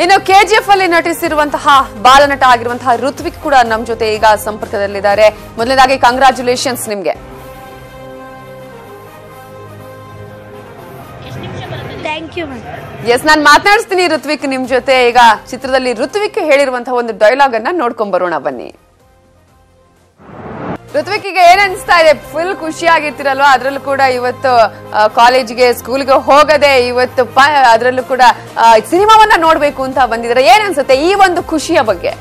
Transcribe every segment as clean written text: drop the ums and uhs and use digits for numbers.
ಇನ್ನು ಕೆಜಿಎಫ್ ಅಲ್ಲಿ ನಟಿಸಿರುವಂತಹ ಬಾಲನಟ ಆಗಿರುವಂತಹ ಋತ್ವಿಕ್ ಕೂಡ ನಮ್ಮ ಜೊತೆ ಈಗ ಸಂಪರ್ಕದಲ್ಲಿದ್ದಾರೆ. ಮೊದಲನೇದಾಗಿ ಕಂಗ್ರಾಚುಲೇಷನ್ಸ್ ನಿಮ್ಗೆ. Thank you. ಎಸ್, ನಾನು ಮಾತನಾಡಿಸ್ತೀನಿ ಋತ್ವಿಕ್ ನಿಮ್ ಜೊತೆ. ಈಗ ಚಿತ್ರದಲ್ಲಿ ಋತ್ವಿಕ್ ಹೇಳಿರುವಂತಹ ಒಂದು ಡೈಲಾಗ್ ಅನ್ನ ನೋಡ್ಕೊಂಡ್ ಬರೋಣ ಬನ್ನಿ. ಋತ್ವಿಕ್ ಈಗ ಏನ್ ಅನ್ಸ್ತಾ ಇದೆ? ಫುಲ್ ಖುಷಿಯಾಗಿರ್ತೀರಲ್ವಾ? ಅದ್ರಲ್ಲೂ ಕೂಡ ಇವತ್ತು ಕಾಲೇಜ್ಗೆ ಸ್ಕೂಲ್ಗೆ ಹೋಗದೆ ಇವತ್ತು ಅದ್ರಲ್ಲೂ ಕೂಡ ಸಿನಿಮಾವನ್ನ ನೋಡ್ಬೇಕು ಅಂತ ಬಂದಿದ್ದಾರೆ. ಏನ್ ಅನ್ಸುತ್ತೆ ಈ ಒಂದು ಖುಷಿಯ ಬಗ್ಗೆ?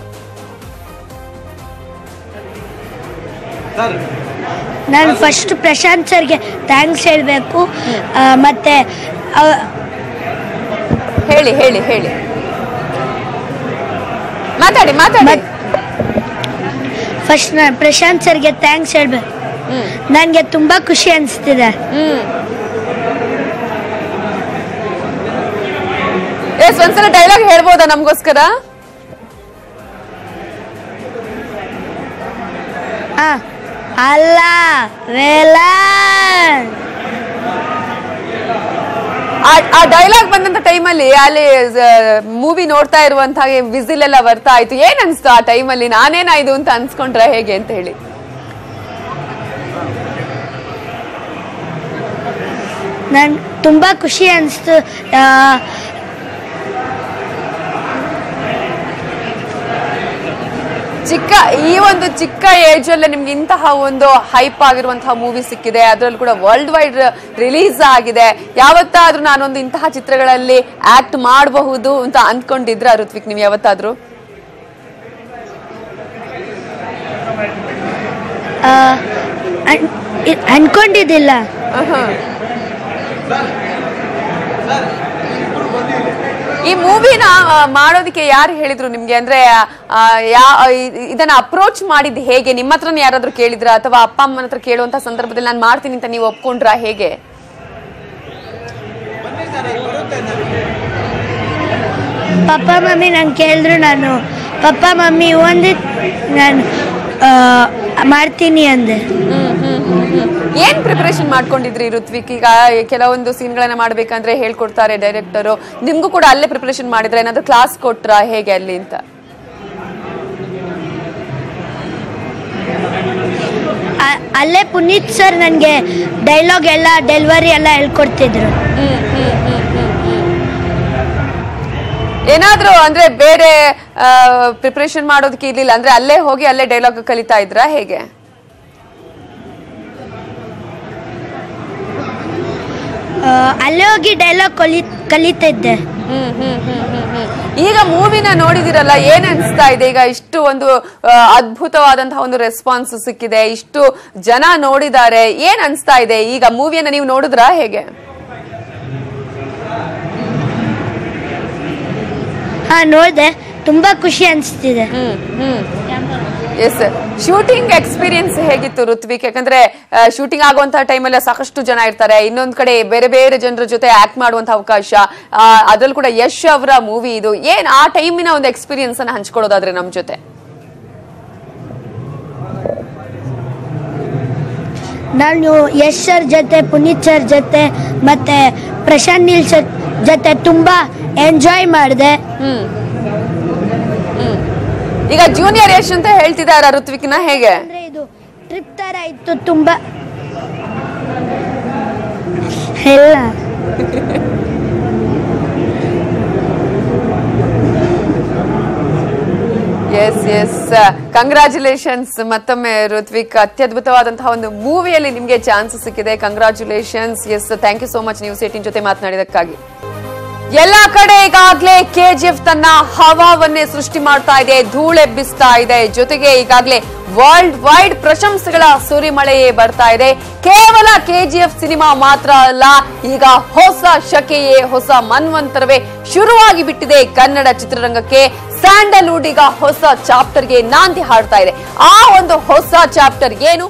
ನಾನು ಫಸ್ಟ್ ಪ್ರಶಾಂತ್ ಸರ್ಗೆ ಥ್ಯಾಂಕ್ಸ್ ಹೇಳಬೇಕು. ಮತ್ತೆ ಹೇಳಿ ಹೇಳಿ ಹೇಳಿ ಮಾತಾಡಿ ಮಾತಾಡಿ. ಫಸ್ಟ್ ನಾನು ಪ್ರಶಾಂತ್ ಸರ್ಗೆ ಥ್ಯಾಂಕ್ಸ್ ಹೇಳ್ಬೇಕು. ನನಗೆ ತುಂಬಾ ಖುಷಿ ಅನಿಸ್ತಿದೆ. ಎಸ್, ಒಂದ್ಸಲ ಡೈಲಾಗ್ ಹೇಳ್ಬೋದಾ ನಮಗೋಸ್ಕರ? ಅಲ್ಲ ವೇಲ ಆ ಡೈಲಾಗ್ ಬಂದಂತ ಟೈಮಲ್ಲಿ ಅಲ್ಲಿ ಮೂವಿ ನೋಡ್ತಾ ಇರುವಂತಹ ವಿಸಿಲ್ ಎಲ್ಲ ಬರ್ತಾ ಆಯ್ತು. ಏನ್ ಅನ್ಸ್ತು ಆ ಟೈಮಲ್ಲಿ? ನಾನೇನಾಯ್ತು ಅಂತ ಅನ್ಸ್ಕೊಂಡ್ರ ಹೇಗೆ ಅಂತ ಹೇಳಿ? ನನ್ ತುಂಬಾ ಖುಷಿ ಅನಿಸ್ತು. ಈ ಒಂದು ಚಿಕ್ಕ ಏಜ್ ಅಲ್ಲೇ ನಿಮ್ಗೆ ಇಂತಹ ಒಂದು ಹೈಪ್ ಆಗಿರುವಂತಹ ಮೂವಿ ಸಿಕ್ಕಿದೆ. ಅದರಲ್ಲೂ ಕೂಡ ವರ್ಲ್ಡ್ ವೈಡ್ ರಿಲೀಸ್ ಆಗಿದೆ. ಯಾವತ್ತಾದ್ರೂ ನಾನೊಂದು ಇಂತಹ ಚಿತ್ರಗಳಲ್ಲಿ ಆಕ್ಟ್ ಮಾಡಬಹುದು ಅಂತ ಅಂದ್ಕೊಂಡಿದ್ರ ಋತ್ವಿಕ್ ನೀವು ಯಾವತ್ತಾದ್ರೂ? ಅನ್ಕೊಂಡಿದ್ದಿಲ್ಲ. ಈ ಮೂವಿನ ಮಾಡೋದಕ್ಕೆ ಯಾರು ಹೇಳಿದ್ರು ನಿಮ್ಗೆ? ಅಂದ್ರೆ ಇದನ್ನ ಅಪ್ರೋಚ್ ಮಾಡಿದ್ ಹೇಗೆ? ನಿಮ್ಮ ಹತ್ರನೇ ಯಾರಾದ್ರೂ ಕೇಳಿದ್ರ ಅಥವಾ ಅಪ್ಪ ಅಮ್ಮನ ಹತ್ರ ಕೇಳುವಂತ ಸಂದರ್ಭದಲ್ಲಿ ನಾನು ಮಾಡ್ತೀನಿ ಅಂತ ನೀವು ಒಪ್ಕೊಂಡ್ರ ಹೇಗೆ? ಪಪ್ಪ ಮಮ್ಮಿ ನಂಗೆ ಕೇಳಿದ್ರು. ನಾನು ಪಪ್ಪ ಮಮ್ಮಿ ಒಂದೇ ನಾನು ಮಾಡ್ತೀನಿ ಅಂದೆ. ಏನ್ ಪ್ರಿಪರೇಷನ್ ಮಾಡ್ಕೊಂಡಿದ್ರಿ ಋತ್ವಿಕ್? ಈಗ ಕೆಲವೊಂದು ಸೀನ್ಗಳನ್ನ ಮಾಡ್ಬೇಕಂದ್ರೆ ಹೇಳ್ಕೊಡ್ತಾರೆ ಡೈರೆಕ್ಟರು. ನಿಮ್ಗೂ ಕೂಡ ಅಲ್ಲೇ ಪ್ರಿಪರೇಷನ್ ಮಾಡಿದ್ರೆ ಏನಾದ್ರು ಕ್ಲಾಸ್ ಕೊಟ್ರಾ ಹೇಗೆ ಅಲ್ಲಿ ಅಂತ? ಅಲ್ಲೇ ಪುನೀತ್ ಸರ್ ನನಗೆ ಡೈಲಾಗ್ ಎಲ್ಲ ಡೆಲಿವರಿ ಎಲ್ಲ ಹೇಳ್ಕೊಡ್ತಿದ್ರು. ಏನಾದ್ರು ಅಂದ್ರೆ ಬೇರೆ ಪ್ರಿಪರೇಷನ್ ಮಾಡೋದಕ್ಕೆ ಇರ್ಲಿಲ್ಲ ಅಂದ್ರೆ ಅಲ್ಲೇ ಹೋಗಿ ಅಲ್ಲೇ ಡೈಲಾಗ್ ಕಲಿತಾ ಇದ್ರಾ ಹೇಗೆ? ಅಲ್ಲೇ ಹೋಗಿ ಡೈಲಾಗ್ ಕಲಿತಿದ್ದೆ. ಈಗ ಮೂವಿನ ನೋಡಿದಿರಲ್ಲ, ಏನ್ ಅನ್ಸ್ತಾ ಇದೆ? ಈಗ ಇಷ್ಟು ಒಂದು ಅದ್ಭುತವಾದಂತಹ ಒಂದು ರೆಸ್ಪಾನ್ಸ್ ಸಿಕ್ಕಿದೆ, ಇಷ್ಟು ಜನ ನೋಡಿದ್ದಾರೆ. ಏನ್ ಅನ್ಸ್ತಾ ಇದೆ ಈಗ ಮೂವಿಯನ್ನ ನೀವು ನೋಡಿದ್ರಾ ಹೇಗೆ? ನೋಡಿದೆ, ತುಂಬಾ ಖುಷಿ ಅನಿಸ್ತಿದೆ. ಎಸ್, ಶೂಟಿಂಗ್ ಎಕ್ಸ್ಪೀರಿಯನ್ಸ್ ಹೇಗಿತ್ತು ಋತ್ವಿಕ್? ಯಾಕಂದ್ರೆ ಶೂಟಿಂಗ್ ಆಗುವಂತಹ ಟೈಮಲ್ಲಿ ಸಾಕಷ್ಟು ಜನ ಇರ್ತಾರೆ, ಇನ್ನೊಂದ್ ಕಡೆ ಬೇರೆ ಬೇರೆ ಜನರ ಜೊತೆ ಆಕ್ಟ್ ಮಾಡುವಂತ ಅವಕಾಶ, ಅದ್ರಲ್ಲೂ ಕೂಡ ಯಶ್ ಅವರ ಮೂವಿ ಇದು. ಏನ್ ಆ ಟೈಮಿನ ಒಂದು ಎಕ್ಸ್ಪೀರಿಯನ್ಸ್ ಅನ್ನ ಹಂಚ್ಕೊಳ್ಳೋದಾದ್ರೆ ನಮ್ ಜೊತೆ? ನಾನು ಯಶ್ ಸರ್ ಜೊತೆ, ಪುನೀತ್ ಸರ್ ಜೊತೆ ಮತ್ತೆ ಪ್ರಶಾಂತ್ ನೀಲ್ ಸರ್ ಜೊತೆ ತುಂಬಾ ಎಂಜಾಯ್ ಮಾಡಿದೆ. ಈಗ ಜೂನಿಯರ್ ಯಶ್ ಅಂತ ಹೇಳ್ತಿದಾರ ಋತ್ವಿಕ್ನ ಹೇಗೆ? ಇದು ಟ್ರಿಪ್ ತರ ಇತ್ತು ತುಂಬಾ. ಎಲ್ಲ ಎಸ್ ಎಸ್, ಕಂಗ್ರಾಚುಲೇಷನ್ಸ್ ಮತ್ತೊಮ್ಮೆ ಋತ್ವಿಕ್. ಅತ್ಯದ್ಭುತವಾದಂತಹ ಒಂದು ಮೂವಿಯಲ್ಲಿ ನಿಮ್ಗೆ ಚಾನ್ಸ್ ಸಿಕ್ಕಿದೆ. Congratulations. Yes, thank you so much news 18 ಜೊತೆ ಮಾತನಾಡಿದಕ್ಕಾಗಿ. ಎಲ್ಲಾ ಕಡೆ ಈಗಾಗಲೇ ಕೆಜಿಎಫ್ ತನ್ನ ಹವಾವನ್ನೇ ಸೃಷ್ಟಿ ಮಾಡ್ತಾ ಇದೆ, ಧೂಳೆಬ್ಬಿಸ್ತಾ ಇದೆ. ಜೊತೆಗೆ ಈಗಾಗಲೇ ವರ್ಲ್ಡ್ ವೈಡ್ ಪ್ರಶಂಸೆಗಳ ಸುರಿಮಳೆಯೇ ಬರ್ತಾ ಇದೆ. ಕೇವಲ ಕೆಜಿಎಫ್ ಸಿನಿಮಾ ಮಾತ್ರ ಅಲ್ಲ, ಈಗ ಹೊಸ ಶಕೆಯೇ, ಹೊಸ ಮನ್ವಂತರವೇ ಶುರುವಾಗಿ ಬಿಟ್ಟಿದೆ ಕನ್ನಡ ಚಿತ್ರರಂಗಕ್ಕೆ. ಸ್ಯಾಂಡಲ್ವುಡ್ ಈಗ ಹೊಸ ಚಾಪ್ಟರ್ಗೆ ನಾಂದಿ ಹಾಡ್ತಾ ಇದೆ. ಆ ಒಂದು ಹೊಸ ಚಾಪ್ಟರ್ ಏನು?